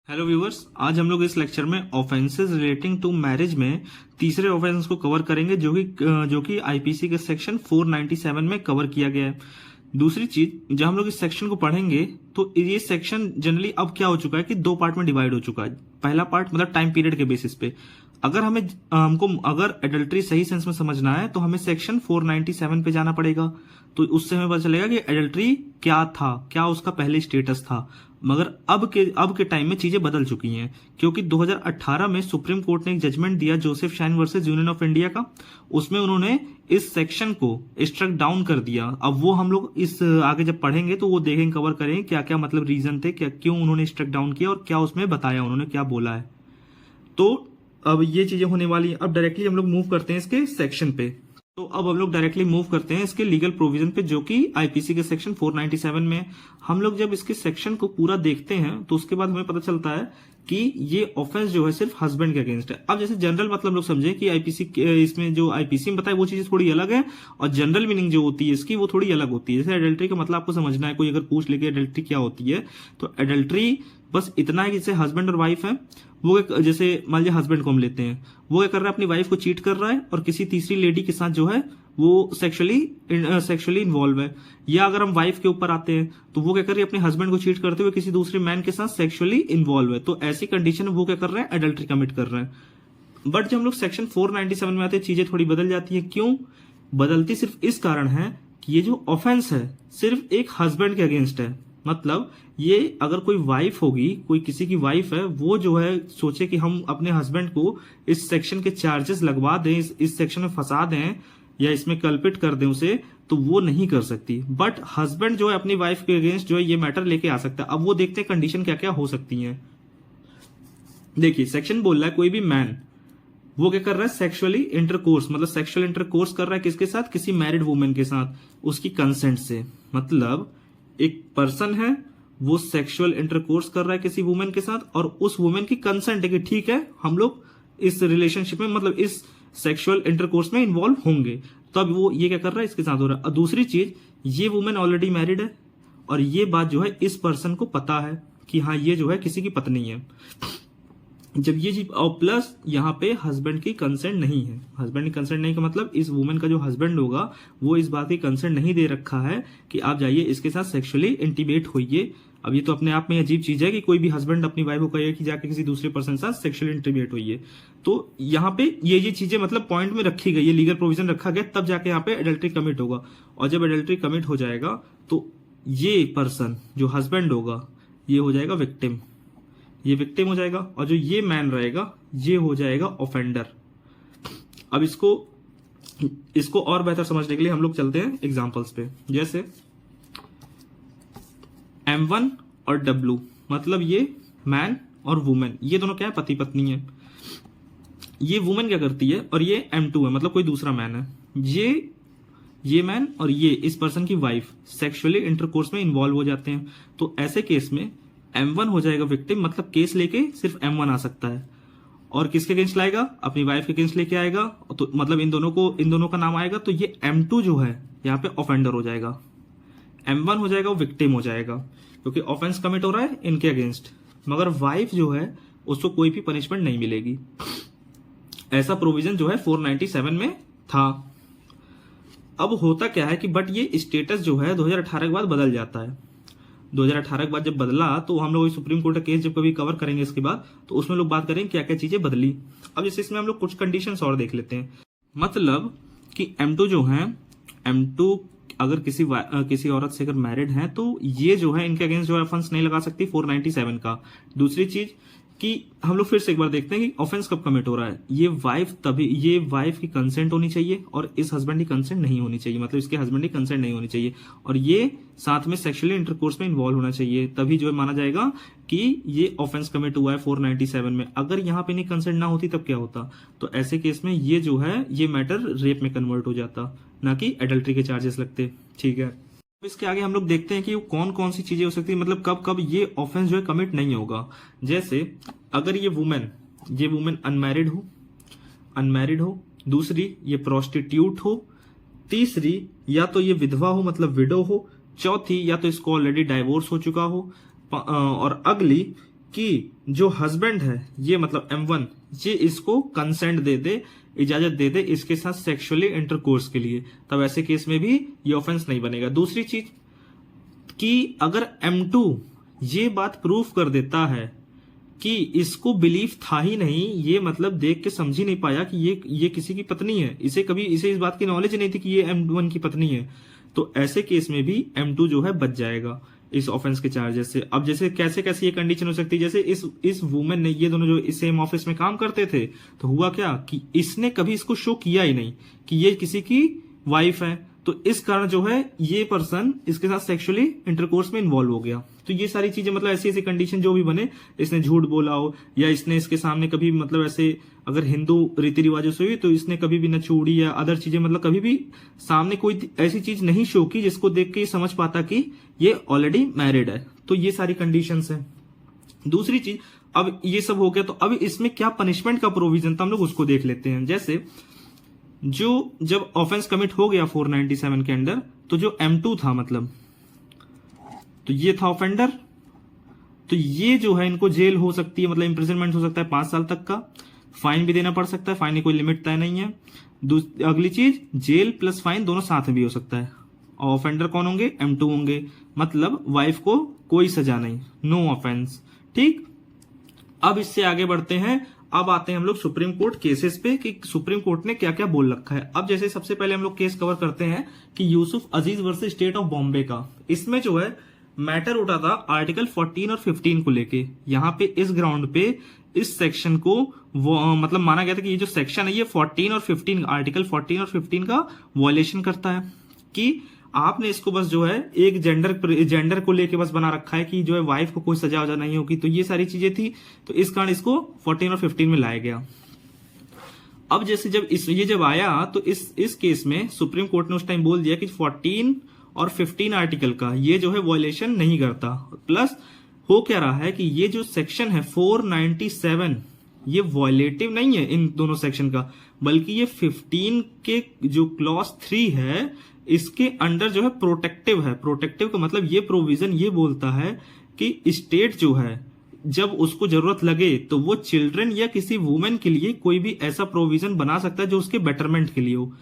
Hello viewers, आज हम लोग इस लेक्चर में ऑफेंसेस रिलेटिंग टू मैरिज में तीसरे ऑफेंस को कवर करेंगे जो कि आईपीसी के सेक्शन 497 में कवर किया गया है। दूसरी चीज, जब हम लोग इस सेक्शन को पढ़ेंगे तो ये सेक्शन जनरली अब क्या हो चुका है कि दो पार्ट में डिवाइड हो चुका है। पहला पार्ट मतलब टाइम पीरियड के बेसिस पे अगर एडल्ट्री सही सेंस में समझना है तो हमें सेक्शन 497 पे जाना पड़ेगा। तो उससे हमें पता चलेगा कि एडल्ट्री क्या था, क्या उसका पहले स्टेटस था। मगर अब के टाइम में चीजें बदल चुकी हैं, क्योंकि 2018 में सुप्रीम कोर्ट ने एक जजमेंट दिया Joseph shine versus union of India का। उसमें उन्होंने इस सेक्शन को स्ट्रक डाउन कर दिया। अब वो हम लोग इस आगे जब पढ़ेंगे तो वो देखेंगे, कवर करेंगे क्या क्या मतलब रीजन थे, क्या क्यों उन्होंने स्ट्रक डाउन किया और क्या उसमें बताया, उन्होंने क्या बोला है। तो अब ये चीजें होने वाली हैं। अब डायरेक्टली हम लोग मूव करते हैं इसके सेक्शन पे। तो अब हम लोग डायरेक्टली मूव करते हैं इसके लीगल प्रोविजन पे, जो कि आईपीसी के सेक्शन 497 में। हम लोग जब इसके सेक्शन को पूरा देखते हैं तो उसके बाद हमें पता चलता है कि ये ऑफेंस जो है सिर्फ हस्बैंड के अगेंस्ट है। अब जैसे जनरल मतलब लोग समझे कि आईपीसी इसमें जो आईपीसी में बताया वो चीजें थोड़ी अलग है, और जनरल मीनिंग जो होती है इसकी वो थोड़ी अलग होती है। जैसे एडल्ट्री का मतलब आपको समझना है, कोई अगर पूछ ले कि एडल्ट्री क्या होती है, तो एडल्ट्री बस इतना है कि जैसे हस्बैंड और वाइफ है, वो जैसे मान लीजिए हस्बैंड को हम लेते हैं, वो क्या कर रहा है, अपनी वाइफ को चीट कर रहा है और किसी तीसरी लेडी के साथ जो है वो सेक्सुअली इन्वॉल्व है। या अगर हम वाइफ के ऊपर आते हैं तो वो क्या कर रही है, अपने हस्बैंड को चीट करते हुए किसी दूसरे मैन के साथ सेक्सुअली इन्वॉल्व है। तो ऐसी कंडीशन में वो क्या कर रहे हैं, एडल्ट्री कमिट कर रहे हैं। बट जब हम लोग सेक्शन 497 में आते हैं चीजें थोड़ी बदल जाती है। क्यों बदलती? सिर्फ इस कारण है कि ये जो ऑफेंस है सिर्फ एक हस्बैंड के अगेंस्ट है। मतलब ये अगर कोई वाइफ होगी, कोई किसी की वाइफ है, वो जो है सोचे कि हम अपने हस्बैंड को इस सेक्शन के चार्जेस लगवा दें, इस सेक्शन में फंसा दें या इसमें कल्पिट कर दें उसे, तो वो नहीं कर सकती। बट हस्बैंड जो है अपनी वाइफ के अगेंस्ट जो है ये मैटर लेके आ सकता है। अब वो देखते हैं कंडीशन क्या क्या हो सकती है। देखिए सेक्शन बोल रहा है कोई भी मैन वो क्या कर रहा है, सेक्सुअली इंटरकोर्स, मतलब सेक्सुअल इंटरकोर्स कर रहा है किसके साथ, किसी मैरिड वुमेन के साथ, उसकी कंसेंट से। मतलब एक पर्सन है वो सेक्सुअल इंटरकोर्स कर रहा है किसी वुमेन के साथ और उस वुमेन की कंसेंट है कि ठीक है हम लोग इस रिलेशनशिप में, मतलब इस सेक्सुअल इंटरकोर्स में इन्वॉल्व होंगे, तब वो ये क्या कर रहा है, इसके साथ हो रहा है। और दूसरी चीज, ये वुमेन ऑलरेडी मैरिड है और ये बात जो है इस पर्सन को पता है कि हाँ ये जो है किसी की पत्नी है। जब ये चीज, और प्लस यहाँ पे हस्बैंड की कंसेंट नहीं है। हस्बैंड की कंसेंट नहीं का मतलब इस वुमेन का जो हस्बैंड होगा वो इस बात की कंसेंट नहीं दे रखा है कि आप जाइए इसके साथ सेक्सुअली इंटीमेट होइए। अब ये तो अपने आप में अजीब चीज है कि कोई भी हस्बैंड अपनी वाइफ को कहे कि जाके किसी दूसरे पर्सन के साथ सेक्सुअली इंटीमेट होइए। तो यहाँ पे ये चीजें मतलब पॉइंट में रखी गई, ये लीगल प्रोविजन रखा गया, तब जाके यहाँ पे एडल्ट्री कमिट होगा। और जब एडल्ट्री कमिट हो जाएगा तो ये पर्सन जो हस्बैंड होगा ये हो जाएगा विक्टिम, ये विक्टिम हो जाएगा, और जो ये मैन रहेगा ये हो जाएगा ऑफेंडर। अब इसको और बेहतर समझने के लिए हम लोग चलते हैं एग्जांपल्स पे। जैसे M1 और W, मतलब ये मैन और वुमेन, ये दोनों क्या है, पति पत्नी है। ये वुमेन क्या करती है और ये M2 है, मतलब कोई दूसरा मैन है। ये मैन और ये इस पर्सन की वाइफ सेक्सुअली इंटरकोर्स में इन्वॉल्व हो जाते हैं। तो ऐसे केस में M1 हो जाएगा विक्टिम, मतलब केस लेके सिर्फ M1 आ सकता है। और किसके अगेंस्ट लाएगा, अपनी वाइफ के अगेंस्ट लेके आएगा, तो मतलब इन दोनों का नाम आएगा। तो ये M2 जो है यहाँ पे ऑफेंडर हो जाएगा, M1 हो जाएगा वो विक्टिम हो जाएगा, क्योंकि ऑफेंस कमिट हो रहा है इनके अगेंस्ट। मगर वाइफ जो है उसको कोई भी पनिशमेंट नहीं मिलेगी। ऐसा प्रोविजन जो है 497 में था। अब होता क्या है कि बट ये स्टेटस जो है 2018 के बाद बदल जाता है। 2018 के बाद जब बदला तो हम लोग सुप्रीम कोर्ट का केस जब कभी कवर करेंगे इसके बाद, तो उसमें लोग बात करेंगे क्या क्या चीजें बदली। अब जैसे इसमें हम लोग कुछ कंडीशंस और देख लेते हैं। मतलब कि M2 जो है, M2 अगर किसी औरत से अगर मैरिड है तो ये जो है इनके अगेंस्ट जो है ऑफेंस नहीं लगा सकती 497 का। दूसरी चीज कि हम लोग फिर से एक बार देखते हैं कि ऑफेंस कब कमिट हो रहा है। ये वाइफ की कंसेंट होनी चाहिए और इस हस्बैंड की कंसेंट नहीं होनी चाहिए, मतलब इसके हस्बैंड की कंसेंट नहीं होनी चाहिए, और ये साथ में सेक्सुअली इंटरकोर्स में इन्वॉल्व होना चाहिए, तभी जो है माना जाएगा कि ये ऑफेंस कमिट हुआ है 497 में। अगर यहाँ पे नहीं कंसेंट ना होती तब क्या होता, तो ऐसे केस में ये जो है ये मैटर रेप में कन्वर्ट हो जाता, ना कि एडल्ट्री के चार्जेस लगते। ठीक है, इसके आगे हम लोग देखते हैं कि कौन कौन सी चीजें हो सकती है, मतलब कब कब ये ऑफेंस जो है कमिट नहीं होगा। जैसे अगर ये वुमेन अनमैरिड हो, दूसरी ये प्रोस्टिट्यूट हो, तीसरी या तो ये विधवा हो मतलब विडो हो, चौथी या तो इसको ऑलरेडी डाइवोर्स हो चुका हो, और अगली कि जो हस्बैंड है ये मतलब M1 ये इसको कंसेंट दे दे, इजाजत दे दे इसके साथ सेक्सुअली इंटरकोर्स के लिए, तब ऐसे केस में भी ये ऑफेंस नहीं बनेगा। दूसरी चीज कि अगर M2 ये बात प्रूफ कर देता है कि इसको बिलीफ था ही नहीं, ये मतलब देख के समझ ही नहीं पाया कि ये किसी की पत्नी है, इसे इस बात की नॉलेज नहीं थी कि ये M1 की पत्नी है, तो ऐसे केस में भी M2 जो है बच जाएगा इस ऑफेंस के चार्जेस से। अब जैसे कैसे कैसे ये कंडीशन हो सकती है, जैसे इस वुमेन ने, ये दोनों जो इस सेम ऑफिस में काम करते थे, तो हुआ क्या कि इसने कभी इसको शो किया ही नहीं कि ये किसी की वाइफ है, तो इस कारण जो है ये पर्सन इसके साथ सेक्सुअली इंटरकोर्स में इन्वॉल्व हो गया। तो ये सारी चीजें मतलब ऐसी ऐसी कंडीशन जो भी बने, इसने झूठ बोला हो या इसने इसके सामने कभी मतलब ऐसे अगर हिंदू रीति रिवाजों से हुई तो इसने कभी भी न चूड़ी या अदर चीजें मतलब कभी भी सामने कोई ऐसी चीज नहीं शो की जिसको देख के ये समझ पाता कि ये ऑलरेडी मैरिड है। तो ये सारी कंडीशंस है। दूसरी चीज, अब ये सब हो गया, तो अब इसमें क्या पनिशमेंट का प्रोविजन था हम लोग उसको देख लेते हैं। जैसे जो जब ऑफेंस कमिट हो गया 497 के अंदर, तो जो M2 था मतलब, तो ये था ऑफेंडर, तो ये जो है इनको जेल हो सकती है, मतलब इंप्रिजनमेंट हो सकता है 5 साल तक का, फाइन भी देना पड़ सकता है, फाइन की कोई लिमिट तय नहीं है। अगली चीज, जेल प्लस फाइन दोनों साथ में भी हो सकता है। और ऑफेंडर कौन होंगे? M2 होंगे, मतलब वाइफ को कोई सजा नहीं, नो ऑफेंस। ठीक, अब इससे आगे बढ़ते हैं। अब आते हैं हम लोग सुप्रीम कोर्ट केसेस पे कि सुप्रीम कोर्ट ने क्या क्या बोल रखा है। अब जैसे सबसे पहले हम लोग केस कवर करते हैं कि यूसुफ अजीज वर्सेस स्टेट ऑफ बॉम्बे का। इसमें जो है मैटर उठा था आर्टिकल 14 और 15 को लेके। यहाँ पे इस ग्राउंड पे इस सेक्शन को मतलब माना गया था कि ये जो सेक्शन है ये 14 और 15 आर्टिकल 14 और 15 का वॉयलेशन करता है, कि आपने इसको बस जो है एक जेंडर को लेके बस बना रखा है कि जो है वाइफ को कोई सजा वजा नहीं होगी। तो ये सारी चीजें थी, तो इस कारण इसको 14 और 15 में लाया गया। अब जैसे जब ये जब आया तो इस केस में सुप्रीम कोर्ट ने उस टाइम बोल दिया कि 14 और 15 आर्टिकल का ये जो है वॉयलेशन नहीं करता। प्लस हो क्या रहा है कि ये जो सेक्शन है 497 ये वॉयलेटिव नहीं है इन दोनों सेक्शन का, बल्कि ये 15 के जो क्लॉज 3 है इसके अंडर जो है प्रोटेक्टिव है। प्रोटेक्टिव का मतलब ये प्रोविजन ये बोलता है कि स्टेट जो है जब उसको जरूरत लगे तो वो चिल्ड्रन या किसी वुमेन के लिए कोई भी ऐसा प्रोविजन बना सकता है जो उसके बेटरमेंट के लिए हो।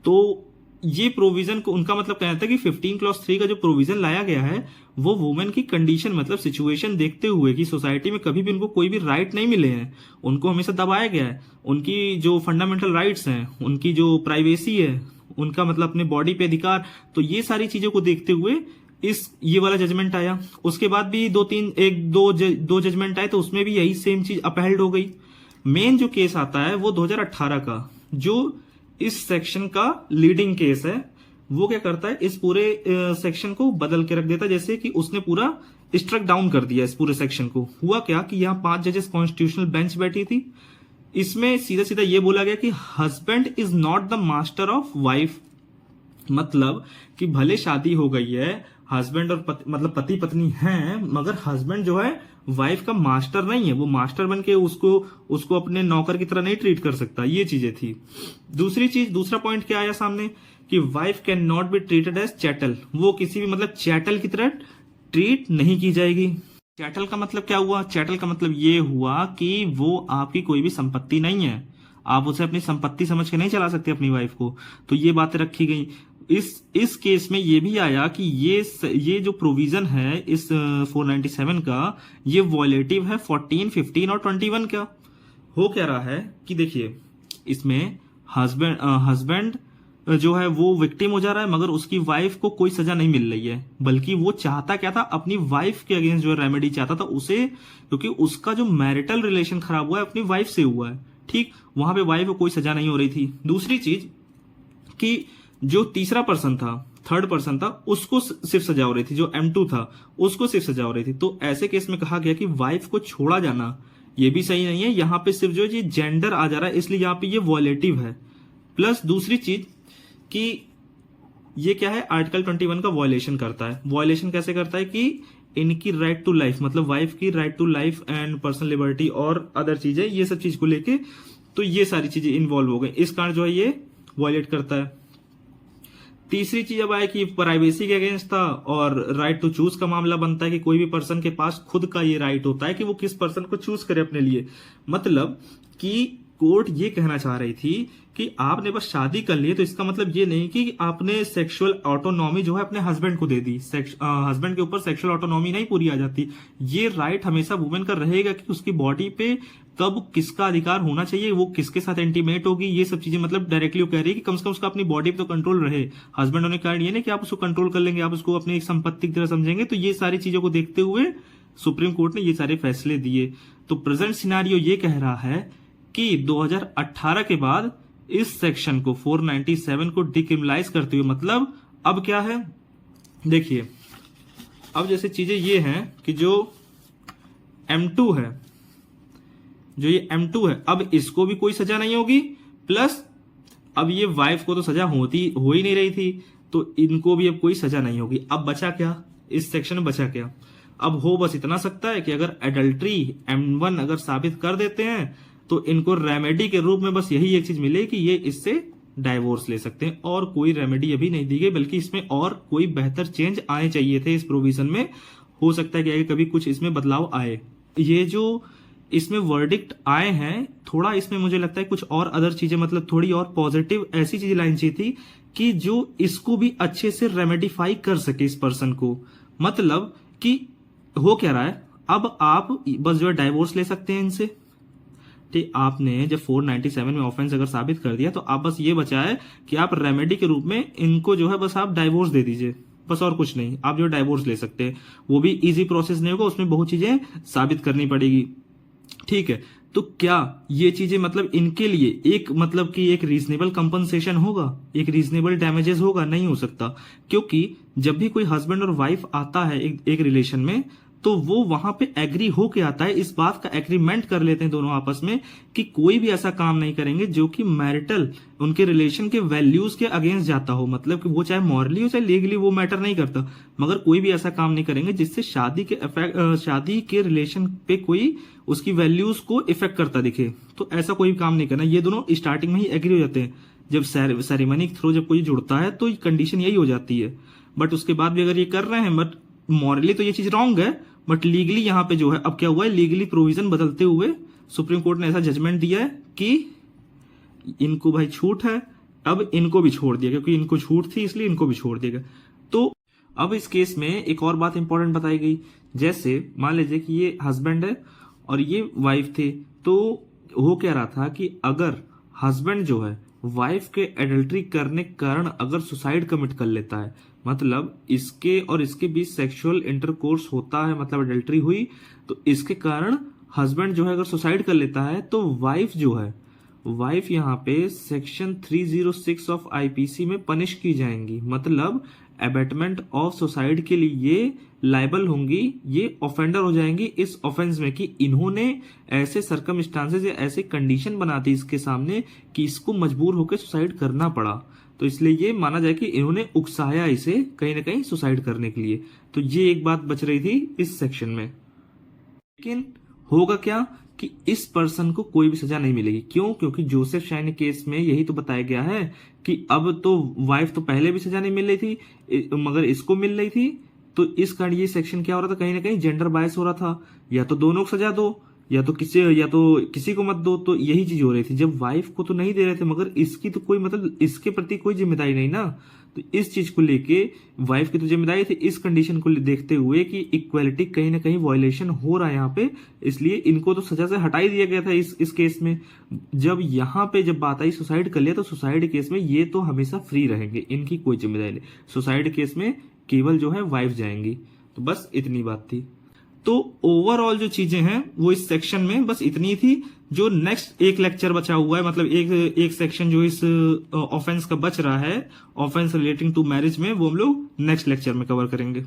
तो ये प्रोविजन को उनका मतलब कहना था कि 15 क्लॉज 3 का जो प्रोविजन लाया गया है वो वुमेन की कंडीशन मतलब सिचुएशन देखते हुए कि सोसाइटी में कभी भी उनको कोई भी राइट नहीं मिले हैं, उनको हमेशा दबाया गया है, उनकी जो फंडामेंटल राइट्स हैं, उनकी जो प्राइवेसी है, उनका मतलब अपने बॉडी पे अधिकार, तो ये सारी चीजों को देखते हुए ये वाला जजमेंट आया। उसके बाद भी दो जजमेंट आए तो उसमें भी यही सेम चीज अपहेल्ड हो गई। मेन जो केस आता है वो 2018 का, जो इस सेक्शन का लीडिंग केस है, वो क्या करता है इस पूरे सेक्शन को बदल के रख देता है, जैसे कि उसने पूरा स्ट्रक डाउन कर दिया इस पूरे सेक्शन को। हुआ क्या कि यहाँ 5 जजेस कॉन्स्टिट्यूशनल बेंच बैठी थी, इसमें सीधा सीधा ये बोला गया कि husband is not the master of wife, मतलब कि भले शादी हो गई है, हस्बैंड और मतलब पति पत्नी हैं, मगर हस्बैंड जो है वाइफ का मास्टर नहीं है, वो मास्टर बन के उसको अपने नौकर की तरह नहीं ट्रीट कर सकता। ये चीजें थी। दूसरा पॉइंट क्या आया सामने कि wife can not be treated as chattel, वो किसी भी मतलब चैटल की तरह ट्रीट नहीं की जाएगी। चैटल का मतलब क्या हुआ? चैटल का मतलब ये हुआ कि वो आपकी कोई भी संपत्ति नहीं है, आप उसे अपनी संपत्ति समझ के नहीं चला सकते अपनी वाइफ को। तो ये बातें रखी गई। इस केस में ये भी आया कि ये जो प्रोविजन है इस 497 का ये वॉयलेटिव है 14, 15 और 21 का। हो क्या रहा है कि देखिए इसमें हस्बैंड जो है वो विक्टिम हो जा रहा है, मगर उसकी वाइफ को कोई सजा नहीं मिल रही है, बल्कि वो चाहता क्या था, अपनी वाइफ के अगेंस्ट जो रेमेडी चाहता था उसे, क्योंकि उसका जो मैरिटल रिलेशन खराब हुआ है अपनी वाइफ से हुआ है। ठीक, वहां पे वाइफ को कोई सजा नहीं हो रही थी। दूसरी चीज कि जो तीसरा पर्सन था, थर्ड पर्सन था, उसको सिर्फ सजा हो रही थी, जो M2 था उसको सिर्फ सजा हो रही थी। तो ऐसे केस में कहा गया कि वाइफ को छोड़ा जाना ये भी सही नहीं है, यहाँ पे सिर्फ जो ये जेंडर आ जा रहा है, इसलिए यहाँ पे ये वॉयलेटिव है। प्लस दूसरी चीज कि ये क्या है, आर्टिकल 21 का वॉयलेशन करता है। वॉयलेशन कैसे करता है कि इनकी राइट टू लाइफ, मतलब वाइफ की right to life and personal liberty और अदर चीजें, ये सब चीज को लेके तो ये सारी चीजें इन्वॉल्व हो गई, इस कारण जो है ये वॉयलेट करता है। तीसरी चीज अब आए कि प्राइवेसी के अगेंस्ट था, और राइट टू चूज का मामला बनता है कि कोई भी पर्सन के पास खुद का ये राइट होता है कि वो किस पर्सन को चूज करे अपने लिए। मतलब कि कोर्ट ये कहना चाह रही थी कि आपने बस शादी कर ली है तो इसका मतलब ये नहीं कि आपने सेक्सुअल ऑटोनॉमी जो है अपने हस्बैंड को दे दी। हस्बैंड के ऊपर सेक्सुअल ऑटोनॉमी नहीं पूरी आ जाती। ये राइट हमेशा वुमेन का रहेगा कि उसकी बॉडी पे कब किसका अधिकार होना चाहिए, वो किसके साथ इंटीमेट होगी, ये सब चीजें मतलब डायरेक्टली वो कह रही है कि कम से कम उसका अपनी बॉडी पे तो कंट्रोल रहे। हस्बैंड होने के कारण ये नहीं कि आप उसको कंट्रोल कर लेंगे, आप उसको अपनी एक संपत्ति की तरह समझेंगे। तो ये सारी चीजों को देखते हुए सुप्रीम कोर्ट ने ये सारे फैसले दिए। तो प्रेजेंट सिनारियो ये कह रहा है कि 2018 के बाद इस सेक्शन को 497 को डिक्रिमिनलाइज करते हुए, मतलब अब क्या है देखिए, अब जैसे चीजें ये हैं कि जो M2 है, जो ये M2 है, अब इसको भी कोई सजा नहीं होगी, प्लस अब ये वाइफ को तो सजा हो ही नहीं रही थी, तो इनको भी अब कोई सजा नहीं होगी। अब बचा क्या इस सेक्शन में, बचा क्या? अब हो बस इतना सकता है कि अगर एडल्ट्री M1 अगर साबित कर देते हैं तो इनको रेमेडी के रूप में बस यही एक चीज मिले कि ये इससे डाइवोर्स ले सकते हैं, और कोई रेमेडी अभी नहीं दी गई, बल्कि इसमें और कोई बेहतर चेंज आने चाहिए थे इस प्रोविजन में। हो सकता है कि आगे कभी कुछ इसमें बदलाव आए। ये जो इसमें वर्डिक्ट आए हैं, थोड़ा इसमें मुझे लगता है कुछ और अदर चीजें, मतलब थोड़ी और पॉजिटिव ऐसी चीजें लाइन चाहिए थी कि जो इसको भी अच्छे से रेमेडिफाई कर सके इस पर्सन को। मतलब कि हो क्या रहा है, अब आप बस जो है डाइवोर्स ले सकते हैं इनसे। ठीक, आपने जब 497 में ऑफेंस अगर साबित कर दिया तो आप बस ये बचा है कि आप रेमेडी के रूप में इनको जो है बस आप डाइवोर्स दे दीजिए, बस और कुछ नहीं। आप जो डाइवोर्स ले सकते हैं, वो भी इजी प्रोसेस नहीं होगा, उसमें बहुत चीजें साबित करनी पड़ेगी। ठीक है, तो क्या ये चीजें मतलब इनके लिए एक मतलब कि एक रीजनेबल कंपनसेशन होगा, एक रीजनेबल डैमेजेस होगा? नहीं हो सकता, क्योंकि जब भी कोई हस्बैंड और वाइफ आता है एक रिलेशन में, तो वो वहां पे एग्री होके आता है, इस बात का एग्रीमेंट कर लेते हैं दोनों आपस में कि कोई भी ऐसा काम नहीं करेंगे जो कि मैरिटल उनके रिलेशन के वैल्यूज के अगेंस्ट जाता हो। मतलब कि वो चाहे मॉरली हो चाहे लीगली, वो मैटर नहीं करता, मगर कोई भी ऐसा काम नहीं करेंगे जिससे शादी के रिलेशन पे कोई उसकी वैल्यूज को इफेक्ट करता दिखे। तो ऐसा कोई काम नहीं करना। ये दोनों स्टार्टिंग में ही एग्री हो जाते हैं। जब सेरेमनी के थ्रू जब कोई जुड़ता है तो कंडीशन यही हो जाती है। बट उसके बाद भी अगर ये कर रहे हैं, बट मॉरली तो ये चीज रॉन्ग है, बट लीगली यहाँ पे जो है अब क्या हुआ है, लीगली प्रोविजन बदलते हुए सुप्रीम कोर्ट ने ऐसा जजमेंट दिया है कि इनको भाई छूट है, अब इनको भी छोड़ दिया, क्योंकि इनको छूट थी इसलिए इनको भी छोड़ दिया। तो अब इस केस में एक और बात इंपॉर्टेंट बताई गई, जैसे मान लीजिए कि ये हस्बैंड है और ये वाइफ थे, तो हो क्या रहा था कि अगर हस्बैंड जो है वाइफ के एडल्ट्री करने के कारण अगर सुसाइड कमिट कर लेता है, मतलब इसके और इसके बीच सेक्सुअल इंटरकोर्स होता है, मतलब एडल्ट्री हुई, तो इसके कारण हस्बैंड जो है अगर सुसाइड कर लेता है तो वाइफ जो है, वाइफ यहाँ पे सेक्शन 306 ऑफ आईपीसी में पनिश की जाएंगी। मतलब अबेटमेंट ऑफ सुसाइड के लिए ये लायबल होंगी, ये ऑफेंडर हो जाएंगी इस ऑफेंस में कि इन्होंने ऐसे सर्कमस्टांसेस या ऐसे कंडीशन बना दी इसके सामने कि इसको मजबूर होकर सुसाइड करना पड़ा। तो इसलिए ये माना जाए कि इन्होंने उकसाया इसे कहीं ना कहीं सुसाइड करने के लिए। तो ये एक बात बच रही थी इस सेक्शन में। लेकिन होगा क्या कि इस पर्सन को कोई भी सजा नहीं मिलेगी। क्यों? क्योंकि जोसेफ शाइन केस में यही तो बताया गया है कि अब तो वाइफ तो पहले भी सजा नहीं मिल रही थी, मगर इसको मिल रही थी। तो इस कारण ये सेक्शन क्या हो रहा था, कहीं ना कहीं जेंडर बायस हो रहा था, या तो दोनों को सजा दो या तो किसी को मत दो। तो यही चीज हो रही थी, जब वाइफ को तो नहीं दे रहे थे मगर इसकी तो कोई मतलब इसके प्रति कोई जिम्मेदारी नहीं ना। तो इस चीज को लेके वाइफ की तो जिम्मेदारी थी, इस कंडीशन को देखते हुए कि इक्वालिटी कहीं ना कहीं वायलेशन हो रहा है यहाँ पे, इसलिए इनको तो सजा से हटा ही दिया गया था इस केस में। जब यहाँ पे जब बात आई सुसाइड कर लिया, तो सुसाइड केस में ये तो हमेशा फ्री रहेंगे, इनकी कोई जिम्मेदारी नहीं। सुसाइड केस में केवल जो है वाइफ जाएंगी। तो बस इतनी बात थी। तो ओवरऑल जो चीजें हैं वो इस सेक्शन में बस इतनी थी। जो नेक्स्ट एक लेक्चर बचा हुआ है, मतलब एक सेक्शन जो इस ऑफेंस का बच रहा है, ऑफेंस रिलेटिंग टू मैरिज में, वो हम लोग नेक्स्ट लेक्चर में कवर करेंगे।